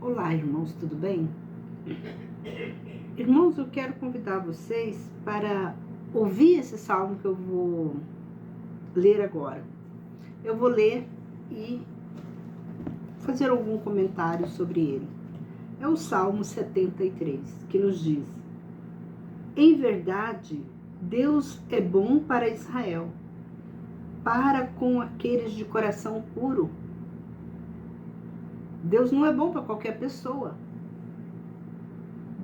Olá, irmãos, tudo bem? Irmãos, eu quero convidar vocês para ouvir esse salmo que eu vou ler agora. Eu vou ler e fazer algum comentário sobre ele. É o Salmo 73, que nos diz: Em verdade, Deus é bom para Israel, para com aqueles de coração puro. Deus não é bom para qualquer pessoa.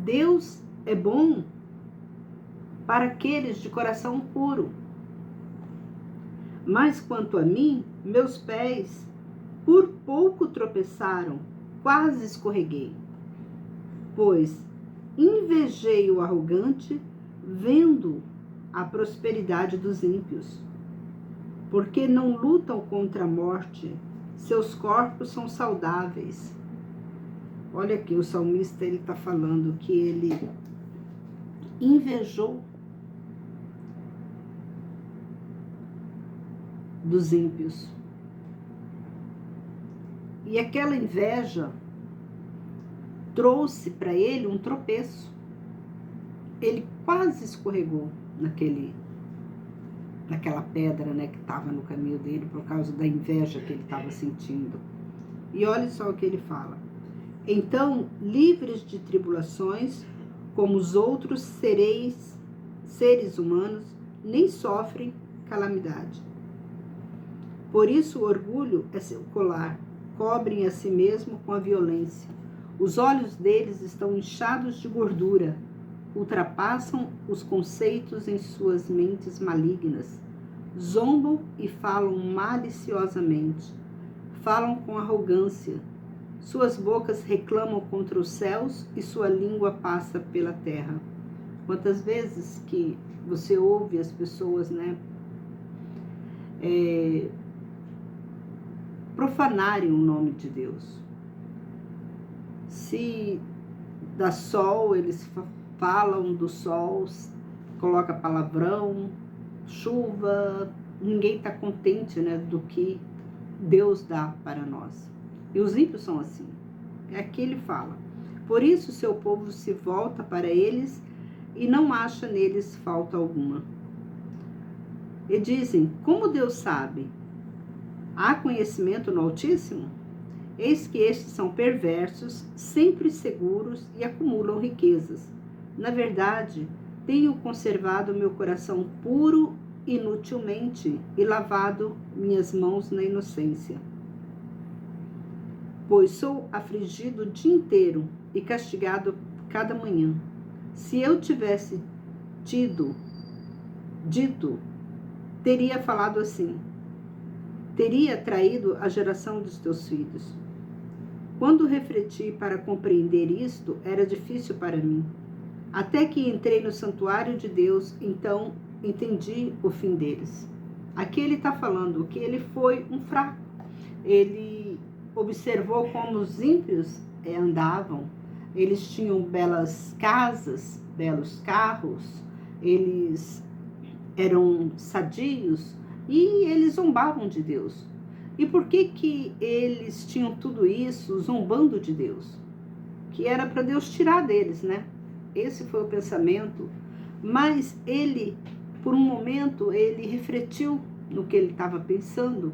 Deus é bom para aqueles de coração puro. Mas quanto a mim, meus pés por pouco tropeçaram, quase escorreguei. Pois invejei o arrogante, vendo a prosperidade dos ímpios. Porque não lutam contra a morte, seus corpos são saudáveis. Olha aqui, o salmista ele está falando que ele invejou dos ímpios. E aquela inveja trouxe para ele um tropeço. Ele quase escorregou naquela pedra, né, que estava no caminho dele por causa da inveja que ele estava sentindo. E olha só o que ele fala: então, livres de tribulações, como os outros seres humanos, nem sofrem calamidade. Por isso o orgulho é seu colar, cobrem a si mesmo com a violência. Os olhos deles estão inchados de gordura, ultrapassam os conceitos em suas mentes malignas, zombam e falam maliciosamente, falam com arrogância, suas bocas reclamam contra os céus e sua língua passa pela terra. Quantas vezes que você ouve as pessoas, né, profanarem o nome de Deus. Se dá sol, eles falam do sol, coloca palavrão, chuva, ninguém está contente, né, do que Deus dá para nós. E os ímpios são assim. Aqui ele fala: por isso seu povo se volta para eles e não acha neles falta alguma. E dizem: como Deus sabe? Há conhecimento no Altíssimo? Eis que estes são perversos, sempre seguros e acumulam riquezas. Na verdade, tenho conservado meu coração puro inutilmente e lavado minhas mãos na inocência. Pois sou afligido o dia inteiro e castigado cada manhã. Se eu tivesse dito, teria falado assim: teria traído a geração dos teus filhos. Quando refleti para compreender isto, era difícil para mim. Até que entrei no santuário de Deus, então entendi o fim deles. Aqui ele está falando que ele foi um fraco. Ele observou como os ímpios andavam. Eles tinham belas casas, belos carros, eles eram sadios e eles zombavam de Deus. E por que eles tinham tudo isso zombando de Deus? Que era para Deus tirar deles, né? Esse foi o pensamento. Mas ele, por um momento, ele refletiu no que ele estava pensando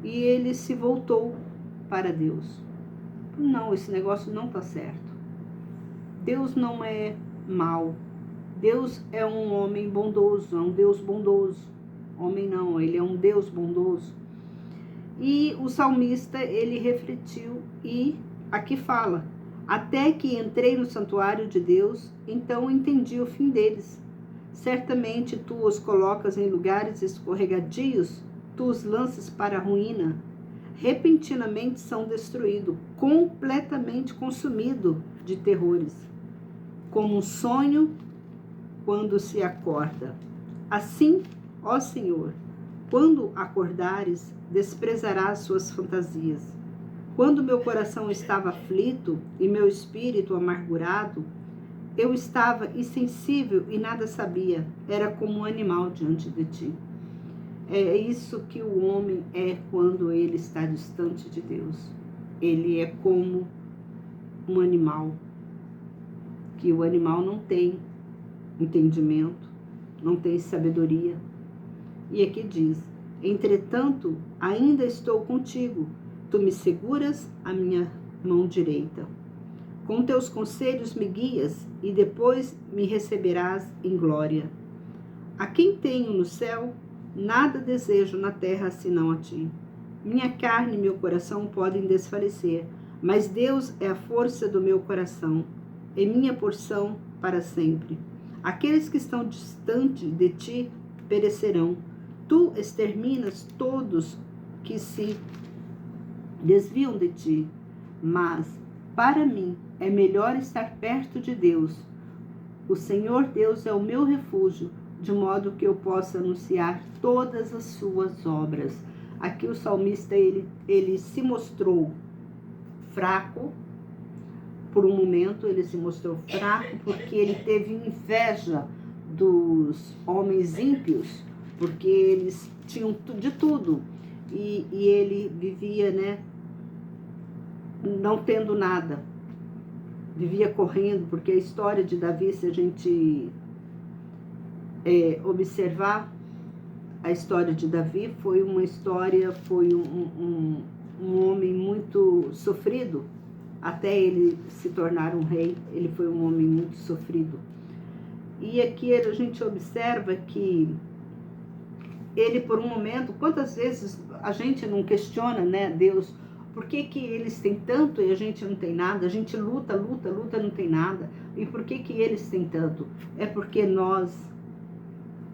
e ele se voltou para Deus. Não, esse negócio não está certo. Deus não é mau. Deus é um homem bondoso, é um Deus bondoso. Homem não, ele é um Deus bondoso. E o salmista, ele refletiu e aqui fala: até que entrei no santuário de Deus, então entendi o fim deles. Certamente tu os colocas em lugares escorregadios, tu os lanças para a ruína. Repentinamente são destruídos, completamente consumidos de terrores, como um sonho quando se acorda. Assim, ó Senhor, quando acordares, desprezarás suas fantasias. Quando meu coração estava aflito e meu espírito amargurado, eu estava insensível e nada sabia. Era como um animal diante de ti. É isso que o homem é quando ele está distante de Deus. Ele é como um animal, que o animal não tem entendimento, não tem sabedoria. E aqui diz: entretanto, ainda estou contigo, tu me seguras a minha mão direita. Com teus conselhos me guias, e depois me receberás em glória. A quem tenho no céu, nada desejo na terra senão a ti. Minha carne e meu coração podem desfalecer, mas Deus é a força do meu coração, é minha porção para sempre. Aqueles que estão distante de ti perecerão. Tu exterminas todos que se desviam de ti. Mas, para mim, é melhor estar perto de Deus. O Senhor Deus é o meu refúgio, de modo que eu possa anunciar todas as suas obras. Aqui o salmista, ele se mostrou fraco. Por um momento ele se mostrou fraco porque ele teve inveja dos homens ímpios, porque eles tinham de tudo e ele vivia, né, não tendo nada, vivia correndo, porque a história de Davi, se a gente observar a história de Davi, foi uma história, foi um homem muito sofrido. Até ele se tornar um rei, ele foi um homem muito sofrido. E aqui a gente observa que ele, por um momento, quantas vezes a gente não questiona, né, Deus, por que eles têm tanto e a gente não tem nada? A gente luta, não tem nada. E por que eles têm tanto? É porque nós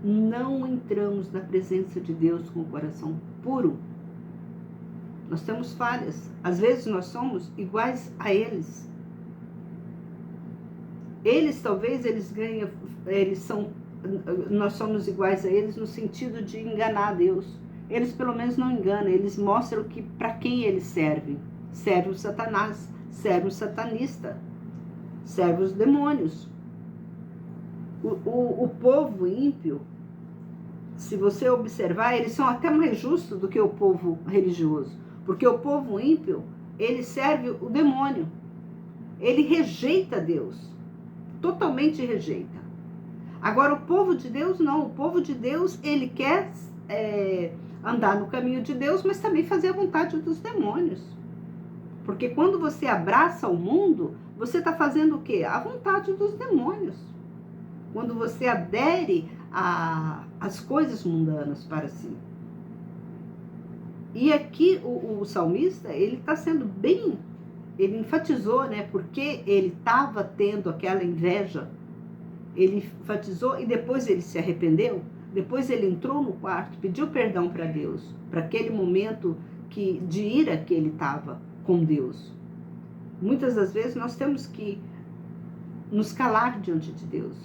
não entramos na presença de Deus com o coração puro. Nós temos falhas. Às vezes nós somos iguais a eles. Nós somos iguais a eles no sentido de enganar Deus. Eles pelo menos não enganam, eles mostram que para quem eles servem. Servem o Satanás, servem o satanista, servem os demônios. O povo ímpio, se você observar, eles são até mais justos do que o povo religioso. Porque o povo ímpio, ele serve o demônio. Ele rejeita Deus. Totalmente rejeita. Agora, o povo de Deus não. O povo de Deus, ele quer andar no caminho de Deus, mas também fazer a vontade dos demônios. Porque quando você abraça o mundo, você está fazendo o quê? A vontade dos demônios. Quando você adere às coisas mundanas para si. E aqui o salmista, ele está sendo bem, ele enfatizou, né, porque ele estava tendo aquela inveja, ele enfatizou e depois ele se arrependeu, depois ele entrou no quarto, pediu perdão para Deus, para aquele momento de ira que ele estava com Deus. Muitas das vezes nós temos que nos calar diante de Deus,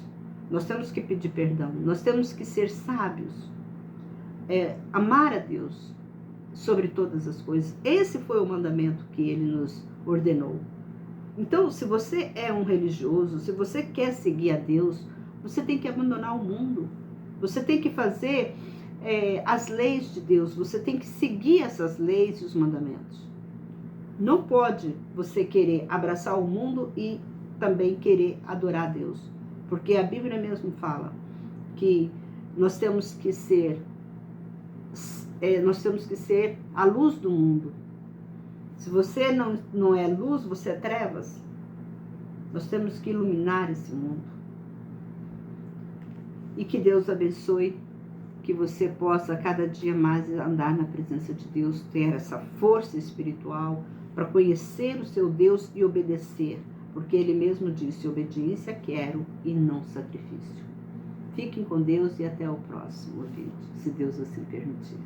nós temos que pedir perdão, nós temos que ser sábios, amar a Deus sobre todas as coisas. Esse foi o mandamento que ele nos ordenou. Então, se você é um religioso, se você quer seguir a Deus, você tem que abandonar o mundo. Você tem que fazer as leis de Deus. Você tem que seguir essas leis e os mandamentos. Não pode você querer abraçar o mundo e também querer adorar a Deus. Porque a Bíblia mesmo fala que nós temos que ser a luz do mundo. Se você não é luz, você é trevas. Nós temos que iluminar esse mundo. E que Deus abençoe, que você possa cada dia mais andar na presença de Deus, ter essa força espiritual para conhecer o seu Deus e obedecer. Porque Ele mesmo disse: obediência quero e não sacrifício. Fiquem com Deus e até o próximo vídeo, se Deus assim permitir.